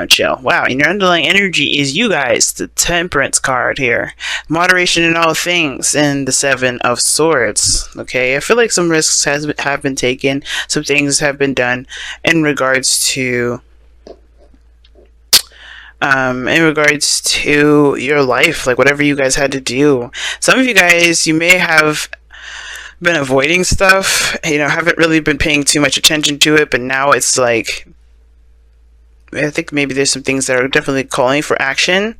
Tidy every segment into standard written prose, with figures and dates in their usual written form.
chill. Wow, and your underlying energy is you guys, the Temperance card here. Moderation in all things, and the Seven of Swords. Okay, I feel like some risks have been taken, some things have been done in regards to your life, like whatever you guys had to do. Some of you guys, you may have been avoiding stuff, haven't really been paying too much attention to it, but now it's like, I think maybe there's some things that are definitely calling for action,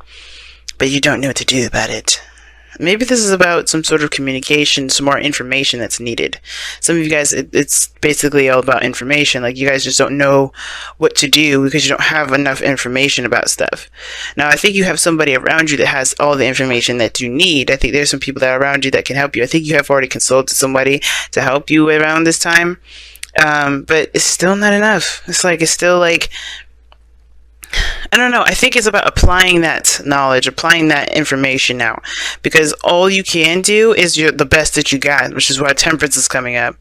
but you don't know what to do about it. Maybe this is about some sort of communication, some more information that's needed. Some of you guys, it's basically all about information. Like, you guys just don't know what to do because you don't have enough information about stuff. Now, I think you have somebody around you that has all the information that you need. I think there's some people that are around you that can help you. I think you have already consulted somebody to help you around this time. But it's still not enough. It's still like, I don't know. I think it's about applying that knowledge, applying that information now, because all you can do is the best that you got, which is why Temperance is coming up.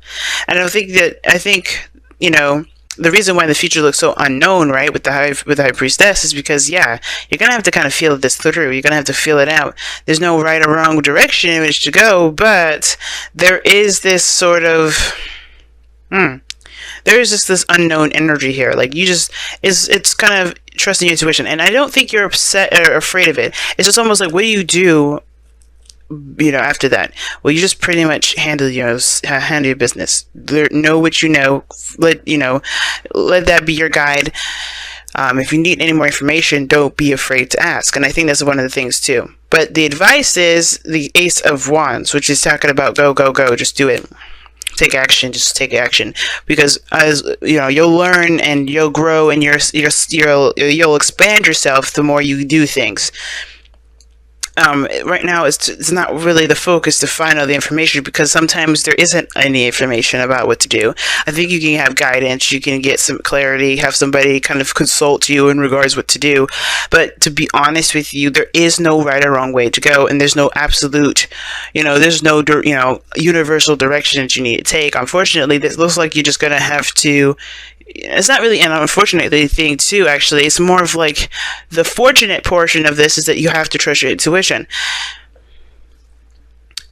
And I think the reason why the future looks so unknown, right, with the High Priestess, is because, yeah, you're gonna have to kind of feel this through. You're gonna have to feel it out. There's no right or wrong direction in which to go, but there is this sort of there is just this unknown energy here. Like, it's kind of trusting your intuition, and I don't think you're upset or afraid of it. It's just almost like, what do you do, after that? Well, you just pretty much handle your business. Know what you know. Let that be your guide. If you need any more information, don't be afraid to ask. And I think that's one of the things too. But the advice is the Ace of Wands, which is talking about go, go, go. Just do it. Take action. Just take action, because as you'll learn and you'll grow, and you'll expand yourself the more you do things. Right now, it's not really the focus to find all the information, because sometimes there isn't any information about what to do. I think you can have guidance, you can get some clarity, have somebody kind of consult you in regards what to do. But to be honest with you, there is no right or wrong way to go, and there's no absolute, there's no, universal direction that you need to take. Unfortunately, this looks like you're just gonna have to. It's not really an unfortunate thing too, actually. It's more of like, the fortunate portion of this is that you have to trust your intuition.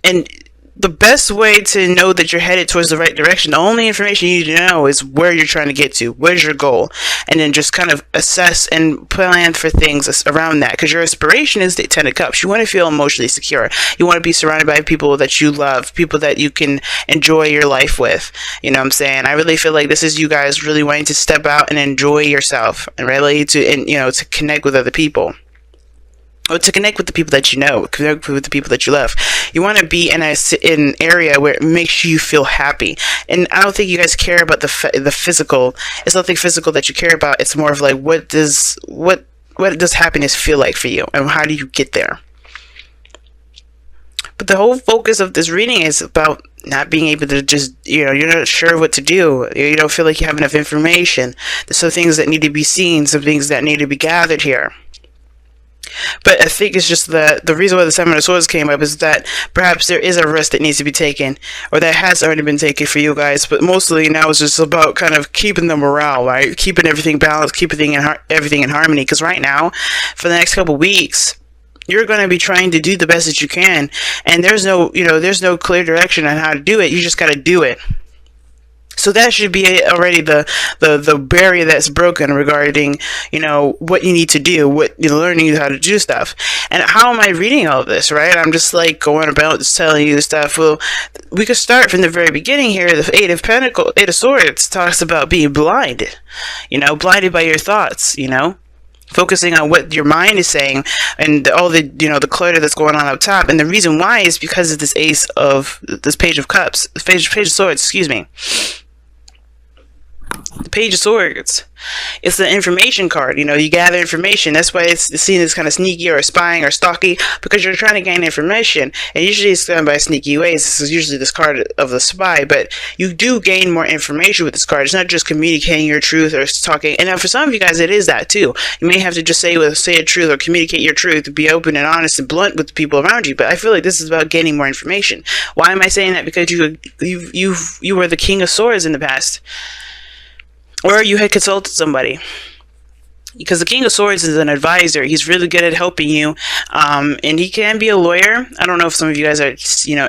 And the best way to know that you're headed towards the right direction, the only information you need to know is where you're trying to get to, where's your goal, and then just kind of assess and plan for things around that, because your inspiration is the Ten of Cups. You want to feel emotionally secure. You want to be surrounded by people that you love, people that you can enjoy your life with. You know what I'm saying? I really feel like this is you guys really wanting to step out and enjoy yourself, and really to connect with other people. Or to connect with the people that connect with the people that you love. You want to be in an area where it makes you feel happy. And I don't think you guys care about the physical. It's nothing physical that you care about. It's more of like, what does happiness feel like for you, and how do you get there? But the whole focus of this reading is about not being able to just, you're not sure what to do. You don't feel like you have enough information. There's some things that need to be seen, some things that need to be gathered here. But I think it's just the reason why the Seven of Swords came up is that perhaps there is a risk that needs to be taken, or that has already been taken for you guys. But mostly now it's just about kind of keeping the morale, right? Keeping everything balanced, keeping everything in harmony. Because right now, for the next couple weeks, you're going to be trying to do the best that you can, and there's no clear direction on how to do it. You just got to do it. So that should be already the barrier that's broken regarding, what you need to do, what you're learning how to do stuff. And how am I reading all of this, right? I'm just like going about just telling you stuff. Well, we could start from the very beginning here. The Eight of Swords talks about being blinded, blinded by your thoughts, focusing on what your mind is saying, and all the the clutter that's going on up top. And the reason why is because of this Page of Cups, Page of Swords, excuse me. The Page of Swords. It's the information card. You gather information. That's why it's seen as kind of sneaky or spying or stalky, because you're trying to gain information. And usually it's done by sneaky ways. This is usually this card of the spy, but you do gain more information with this card. It's not just communicating your truth or talking. And now for some of you guys, it is that too. You may have to just say a truth or communicate your truth, be open and honest and blunt with the people around you. But I feel like this is about gaining more information. Why am I saying that? Because you were the King of Swords in the past. Or you had consulted somebody. because the King of Swords is an advisor. He's really good at helping you, and he can be a lawyer. I don't know if some of you guys are,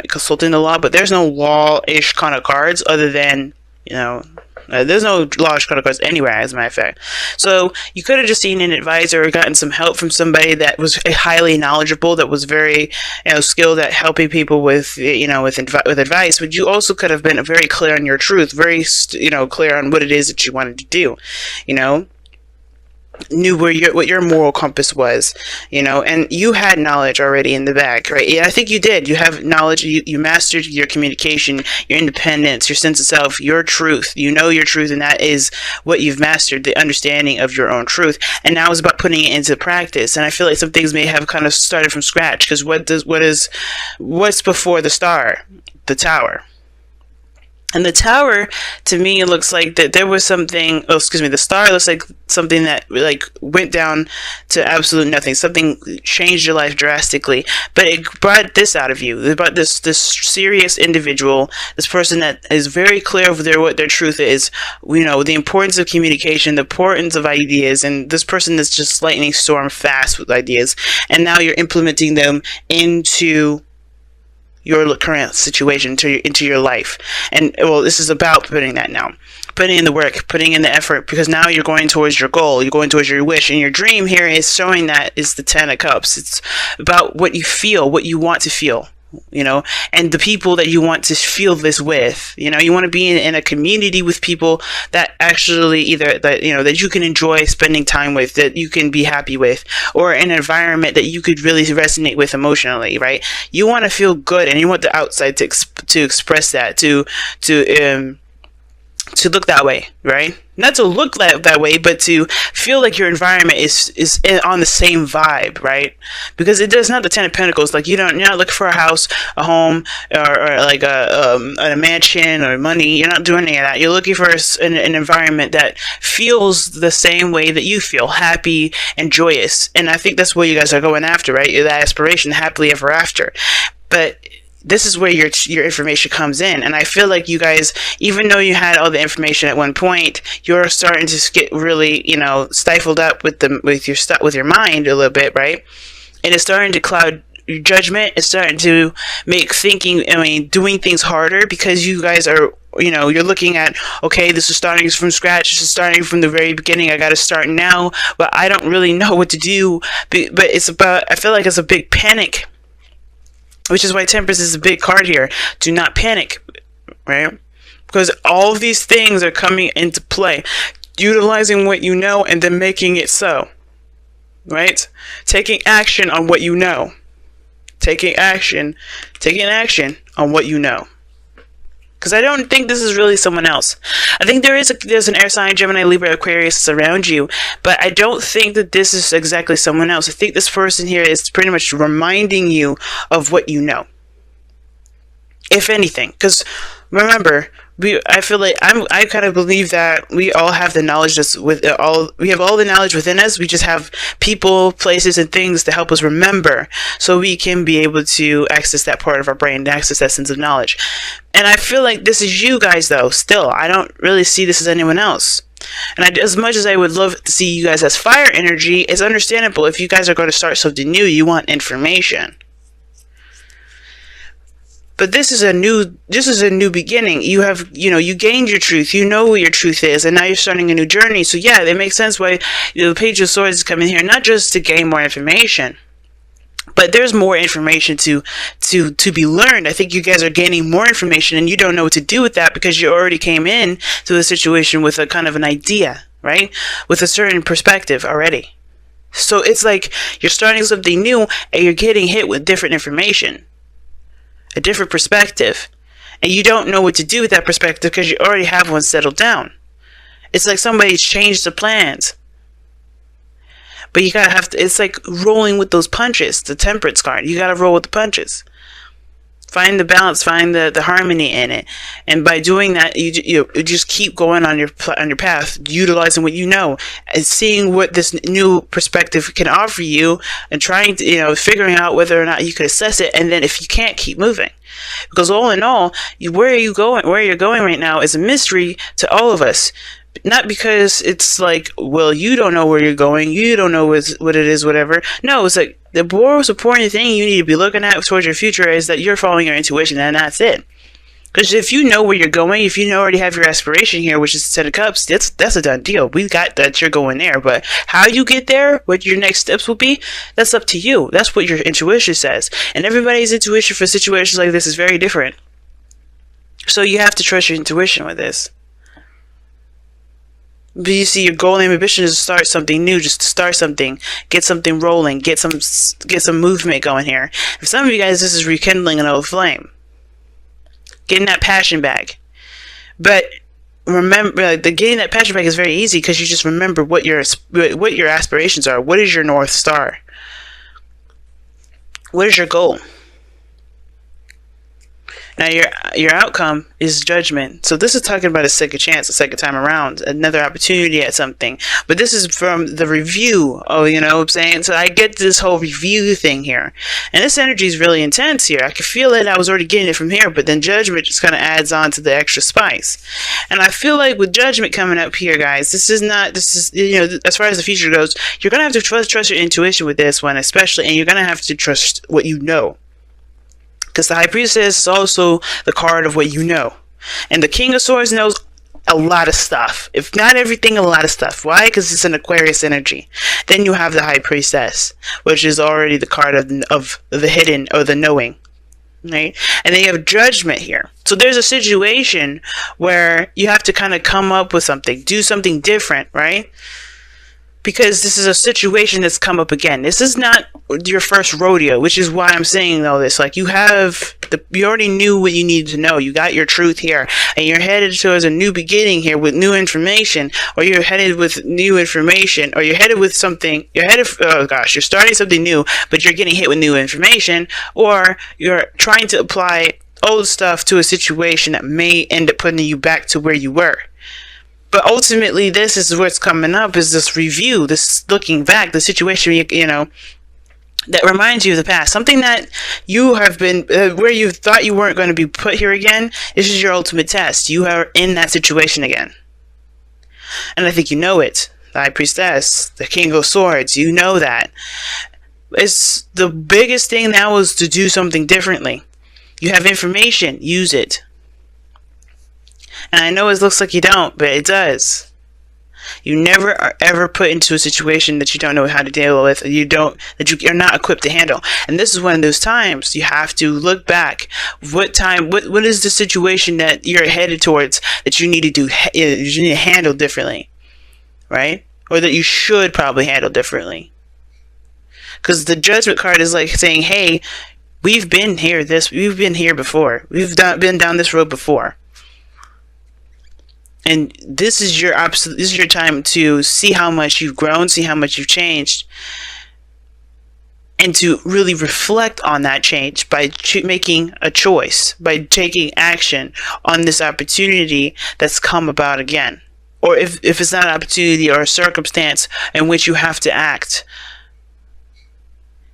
consulting the law, but there's no law-ish kind of cards other than, there's no law-ish kind of cards anywhere, as a matter of fact. So you could have just seen an advisor or gotten some help from somebody that was highly knowledgeable, that was very, skilled at helping people with, with advice. But you also could have been very clear on your truth, very, clear on what it is that you wanted to do, knew what your moral compass was, and you had knowledge already in the bag, right? Yeah, I think you did. You have knowledge. You mastered your communication, your independence, your sense of self, your truth. You know your truth, and that is what you've mastered, the understanding of your own truth. And now it's about putting it into practice. And I feel like some things may have kind of started from scratch, because what's before the star? The Tower. And the Tower, to me, it looks like that there was something, the star looks like something that went down to absolute nothing. Something changed your life drastically, but it brought this out of you. It brought this serious individual, this person that is very clear of what their truth is, the importance of communication, the importance of ideas, and this person is just lightning storm fast with ideas, and now you're implementing them into your current situation, into your life. And this is about putting in the work, putting in the effort, because now you're going towards your goal, you're going towards your wish. And your dream here is showing that is the 10 of Cups. It's about what you feel, what you want to feel, and the people that you want to feel this with. You want to be in a community with people that actually that you can enjoy spending time with, that you can be happy with, or an environment that you could really resonate with emotionally, right? You want to feel good, and you want the outside to express that, to look that way, right? Not to look that way, but to feel like your environment is on the same vibe, right? Because it does not the 10 of Pentacles. Like you're not looking for a house, a home, or like a mansion or money. You're not doing any of that. You're looking for an environment that feels the same way that you feel, happy and joyous. And I think that's what you guys are going after, right? That aspiration, happily ever after. But this is where your information comes in. And I feel like you guys, even though you had all the information at one point, you're starting to get really, stifled up with your mind a little bit, right? And it's starting to cloud your judgment. It's starting to make doing things harder, because you guys are, you're looking at, okay, this is starting from scratch. This is starting from the very beginning. I got to start now, but I don't really know what to do. But I feel like it's a big panic, which is why Temperance is a big card here. Do not panic, right? Because all of these things are coming into play. Utilizing what you know and then making it so, right? Taking action on what you know. Taking action on what you know. Because I don't think this is really someone else. I think there's an air sign, Gemini, Libra, Aquarius around you, but I don't think that this is exactly someone else. I think this person here is pretty much reminding you of what you know, if anything. Because remember, I feel like I kind of believe that we all have the knowledge we have all the knowledge within us. We just have people, places, and things to help us remember, so we can be able to access that part of our brain, to access that sense of knowledge. And I feel like this is you guys, though. Still, I don't really see this as anyone else. And as much as I would love to see you guys as fire energy, it's understandable. If you guys are going to start something new, you want information. But this is a new beginning. You have, you gained your truth. You know what your truth is, and now you're starting a new journey. So yeah, it makes sense why the Page of Swords is coming here, not just to gain more information, but there's more information to be learned. I think you guys are gaining more information, and you don't know what to do with that, because you already came in to the situation with a kind of an idea, right? With a certain perspective already. So it's like you're starting something new, and you're getting hit with different information, a different perspective, and you don't know what to do with that perspective because you already have one settled down. It's like somebody's changed the plans, but you gotta it's like rolling with those punches. The Temperance card, you gotta roll with the punches. Find the balance, find the harmony in it, and by doing that, you just keep going on your path, utilizing what you know, and seeing what this new perspective can offer you, and trying to figuring out whether or not you can assess it, and then if you can't, keep moving. Because all in all, where you're going right now is a mystery to all of us. Not because it's like, well, you don't know where you're going, you don't know what it is, whatever. No, it's like the most important thing you need to be looking at towards your future is that you're following your intuition, and that's it. Because if you know where you're going, if you already have your aspiration here, which is the Ten of Cups, that's a done deal. We got that you're going there. But how you get there, what your next steps will be, that's up to you. That's what your intuition says. And everybody's intuition for situations like this is very different. So you have to trust your intuition with this. But you see, your goal and ambition is to start something new, just to start something, get something rolling, get some movement going here. For some of you guys, this is rekindling an old flame, getting that passion back. But remember, getting that passion back is very easy because you just remember what your aspirations are. What is your North Star? What is your goal? Now your outcome is judgment. So this is talking about a second chance, a second time around, another opportunity at something. But this is from the review. Oh, you know what I'm saying? So I get this whole review thing here. And this energy is really intense here. I can feel it. I was already getting it from here. But then judgment just kind of adds on to the extra spice. And I feel like with judgment coming up here, guys, this is, you know, as far as the future goes, you're going to have to trust your intuition with this one, especially. And you're going to have to trust what you know. Because the High Priestess is also the card of what you know. And the King of Swords knows a lot of stuff. If not everything, a lot of stuff. Why? Because it's an Aquarius energy. Then you have the High Priestess, which is already the card of the hidden or the knowing. Right? And then you have Judgment here. So there's a situation where you have to kind of come up with something. Do something different, right? Because this is a situation that's come up again. This is not your first rodeo, which is why I'm saying all this. Like, you already knew what you needed to know. You got your truth here, and you're headed towards a new beginning here with new information, or you're headed with new information, or you're headed with something. You're starting something new, but you're getting hit with new information, or you're trying to apply old stuff to a situation that may end up putting you back to where you were. But ultimately, this is what's coming up, is this review, this looking back, the situation, you know, that reminds you of the past. Something that you have been, where you thought you weren't going to be put here again. This is your ultimate test. You are in that situation again. And I think you know it. The High Priestess, the King of Swords, you know that. It's the biggest thing now is to do something differently. You have information, use it. And I know it looks like you don't, but it does. You never are ever put into a situation that you don't know how to deal with, that you're not equipped to handle. And this is one of those times you have to look back. What is the situation that you're headed towards that you need to handle differently, right? Or that you should probably handle differently. Because the Judgment card is like saying, hey, we've been here before. We've been down this road before. And this is your time to see how much you've grown, see how much you've changed, and to really reflect on that change by making a choice, by taking action on this opportunity that's come about again. Or if it's not an opportunity or a circumstance in which you have to act,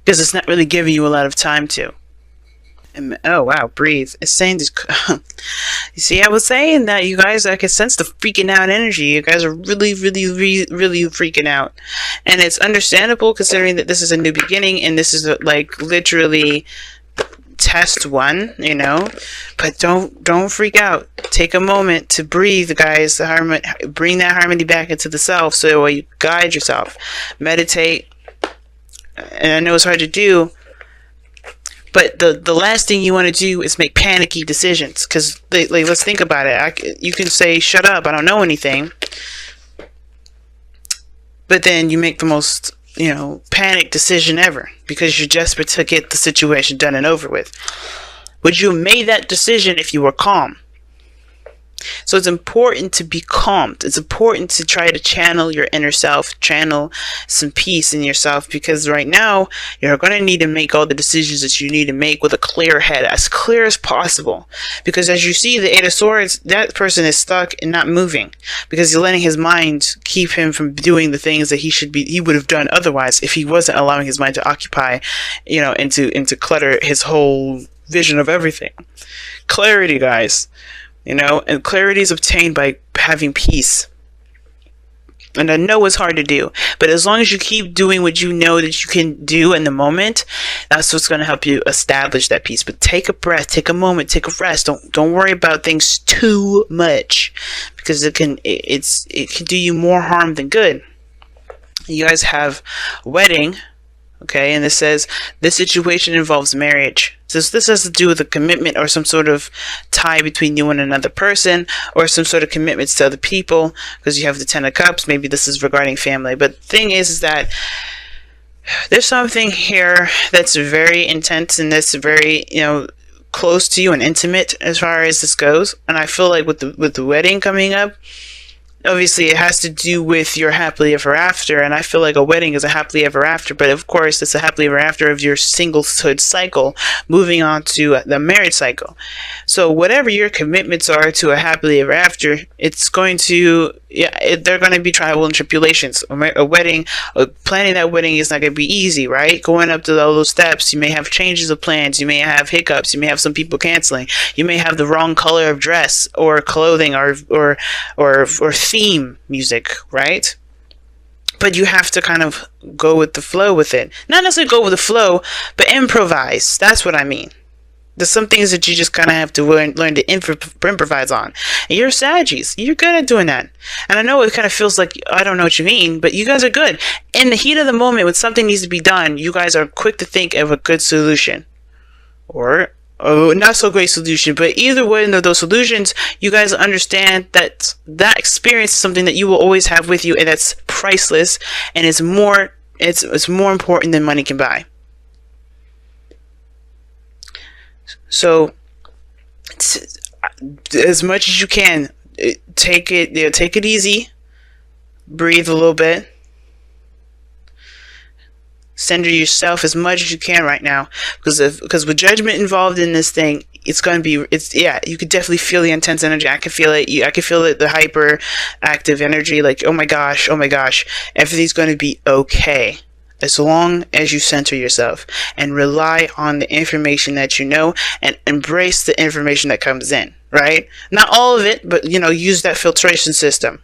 because it's not really giving you a lot of time to. Oh wow, breathe. It's saying this. You see, I was saying that you guys, I can sense the freaking out energy. You guys are really freaking out, and it's understandable considering that this is a new beginning and this is like literally test one, you know. But don't freak out. Take a moment to breathe, guys. Bring that harmony back into the self, so you guide yourself, meditate. And I know it's hard to do. But the last thing you want to do is make panicky decisions. Because, like, let's think about it. You can say, shut up, I don't know anything. But then you make the most, you know, panic decision ever. Because you're desperate to get the situation done and over with. Would you have made that decision if you were calm? So it's important to be calmed. It's important to try to channel your inner self, channel some peace in yourself, because right now you're going to need to make all the decisions that you need to make with a clear head, as clear as possible. Because as you see, the Eight of Swords, that person is stuck and not moving because he's letting his mind keep him from doing the things that he would have done otherwise if he wasn't allowing his mind to occupy, you know, and to clutter his whole vision of everything. Clarity, guys. You know, and clarity is obtained by having peace. And I know it's hard to do, but as long as you keep doing what you know that you can do in the moment, that's what's going to help you establish that peace. But take a breath, take a moment, take a rest. Don't worry about things too much, because it can do you more harm than good. You guys have a wedding, okay, and it says this situation involves marriage. So this has to do with a commitment or some sort of tie between you and another person, or some sort of commitments to other people, because you have the Ten of Cups. Maybe this is regarding family. But the thing is that there's something here that's very intense and that's very, close to you and intimate as far as this goes. And I feel like with the wedding coming up, obviously it has to do with your happily ever after, and I feel like a wedding is a happily ever after, but of course it's a happily ever after of your singlehood cycle moving on to the marriage cycle. So whatever your commitments are to a happily ever after, it's going to, they're going to be trials and tribulations. A wedding, planning that wedding is not going to be easy, right? Going up to all those steps, you may have changes of plans, you may have hiccups, you may have some people canceling, you may have the wrong color of dress or clothing or theme music, right? But you have to kind of go with the flow with it. Not necessarily go with the flow, but improvise. That's what I mean. There's some things that you just kind of have to learn to improvise on. And you're Saggies. You're good at doing that. And I know it kind of feels like, I don't know what you mean, but you guys are good. In the heat of the moment, when something needs to be done, you guys are quick to think of a good solution. Or not so great solution, but either one of those solutions, you guys understand that that experience is something that you will always have with you, and that's priceless, and it's more important than money can buy. So as much as you can, take it easy, breathe a little bit. Center yourself as much as you can right now, because with judgment involved in this thing, it's going to be, you could definitely feel the intense energy. I can feel it. I can feel it, the hyper active energy, like, oh my gosh, everything's going to be okay, as long as you center yourself and rely on the information that you know and embrace the information that comes in, right? Not all of it, but use that filtration system.